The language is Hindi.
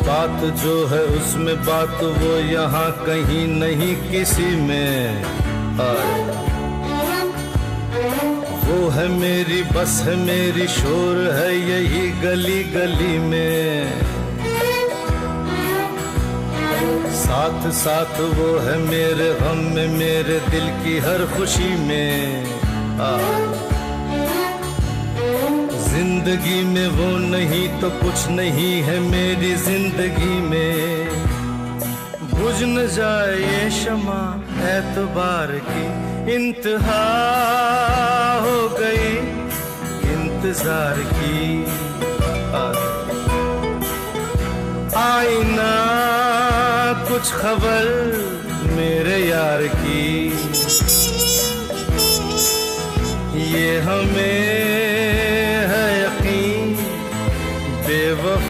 बात जो है उसमें बात वो यहाँ कहीं नहीं किसी में। वो है मेरी बस है मेरी शोर है यही गली गली में। साथ साथ वो है मेरे गम में मेरे दिल की हर खुशी में। जिंदगी में वो नहीं तो कुछ नहीं है मेरी जिंदगी में। बुझ न जाए ये शमा एतबार की इंतहा हो गई इंतजार की। आईना कुछ खबर मेरे यार की ये हमें